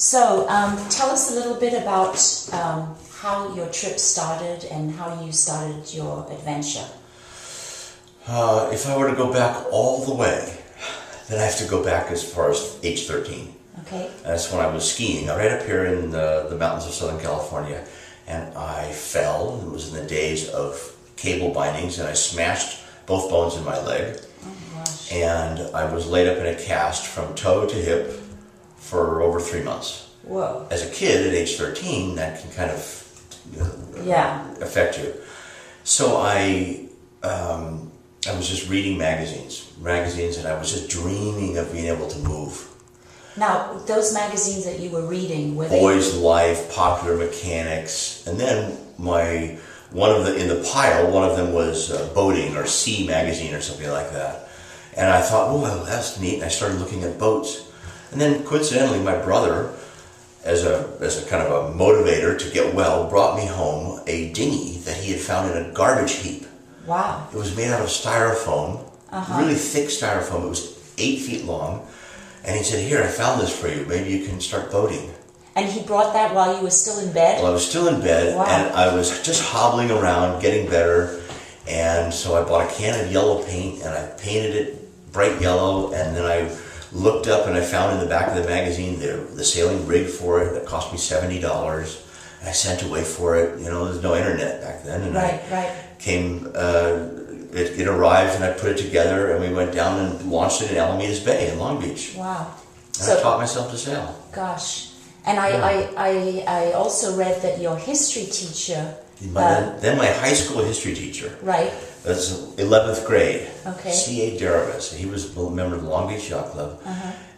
So tell us a little bit about how your trip started and how you started your adventure. If I were to go back all the way, then I have to go back as far as age 13. Okay. That's when I was skiing right up here in the mountains of Southern California, and I fell. It was in the days of cable bindings, and I smashed both bones in my leg. Oh my gosh. And I was laid up in a cast from toe to hip for over 3 months. Whoa. As a kid at age 13, that can kind of affect you. So I was just reading magazines, and I was just dreaming of being able to move. Now, those magazines that you were reading, were they... Boys Life, Popular Mechanics, and then in the pile, one of them was Boating or Sea Magazine or something like that. And I thought, oh, well, that's neat. And I started looking at boats. And then coincidentally, my brother, as a kind of a motivator to get well, brought me home a dinghy that he had found in a garbage heap. Wow. It was made out of styrofoam, really thick styrofoam. It was 8 feet long. And he said, here, I found this for you. Maybe you can start boating. And he brought that while you were still in bed? Well, I was still in bed, wow. And I was just hobbling around, getting better. And so I bought a can of yellow paint, and I painted it bright yellow. And then I looked up, and I found in the back of the magazine the sailing rig for it. That cost me $70. And I sent away for it. You know, there's no internet back then. And right. It arrived, and I put it together, and we went down and launched it in Alameda's Bay in Long Beach. Wow. And I taught myself to sail. Gosh. And I also read that your history teacher... Then my high school history teacher. Right. That's 11th grade. Okay. C.A. Daravis. He was a member of the Long Beach Yacht Club.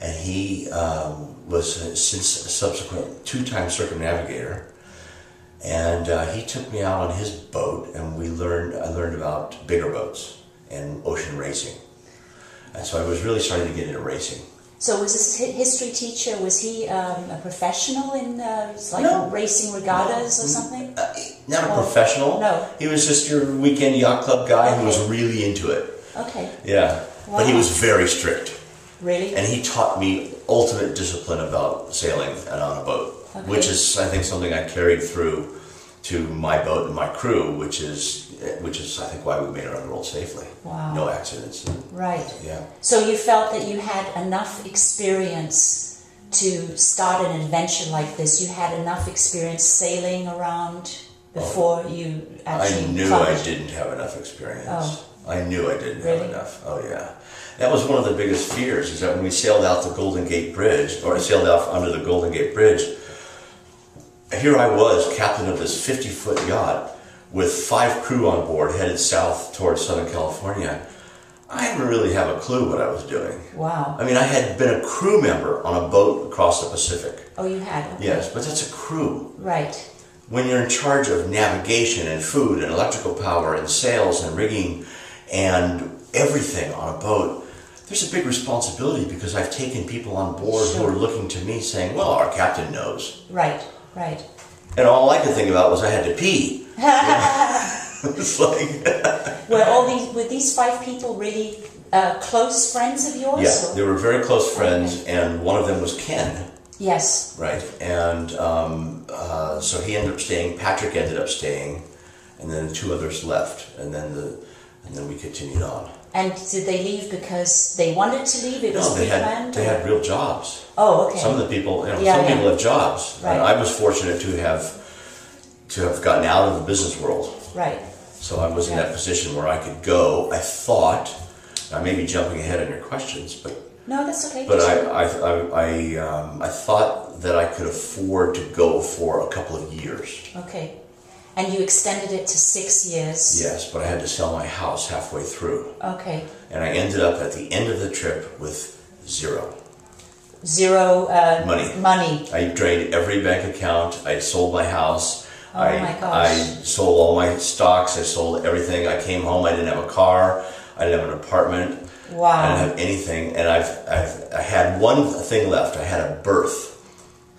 And he was since a subsequent 2-time circumnavigator. And he took me out on his boat, and I learned about bigger boats and ocean racing. And so I was really starting to get into racing. So was this history teacher, was he a professional in racing regattas or something? Not a professional. No. He was just your weekend yacht club guy who was really into it. Okay. Yeah. Wow. But he was very strict. Really? And he taught me ultimate discipline about sailing and on a boat, which is, I think, something I carried through to my boat and my crew, which is I think why we made it around the world safely. Wow. No accidents. Right. Yeah. So you felt that you had enough experience to start an adventure like this. You had enough experience sailing around before you actually... I knew I didn't have enough experience. Oh. I knew I didn't Really? have enough. Oh yeah. That was one of the biggest fears, is that when we sailed out the Golden Gate Bridge, or I sailed out under the Golden Gate Bridge, here I was, captain of this 50-foot yacht with 5 crew on board headed south towards Southern California. I didn't really have a clue what I was doing. Wow. I mean, I had been a crew member on a boat across the Pacific. Oh, you had? Okay. Yes, but that's a crew. Right. When you're in charge of navigation and food and electrical power and sails and rigging and everything on a boat, there's a big responsibility, because I've taken people on board who are looking to me saying, well, our captain knows. Right, right. And all I could think about was I had to pee. It's like... Were these 5 people really close friends of yours? Yeah, or? they were very close friends, and one of them was Ken. Yes. Right, and so he ended up staying, Patrick ended up staying, and then 2 others left, and then we continued on. And did they leave because they wanted to leave? It was pre-planned? They had real jobs. Oh, okay. Some of the people, some people have jobs. Right. And I was fortunate to have gotten out of the business world. Right. So I was in that position where I could go. I thought, I may be jumping ahead on your questions, but no, that's okay. But I thought that I could afford to go for a couple of years. Okay. And you extended it to 6 years? Yes, but I had to sell my house halfway through. Okay. And I ended up at the end of the trip with zero. Zero money. I drained every bank account. I sold my house. Oh my gosh. I sold all my stocks. I sold everything. I came home. I didn't have a car. I didn't have an apartment. Wow. I didn't have anything. And I had one thing left. I had a berth.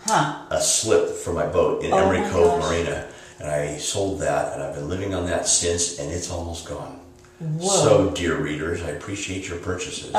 A slip for my boat in Emery Cove Marina. And I sold that, and I've been living on that since, and it's almost gone. Whoa. So, dear readers, I appreciate your purchases.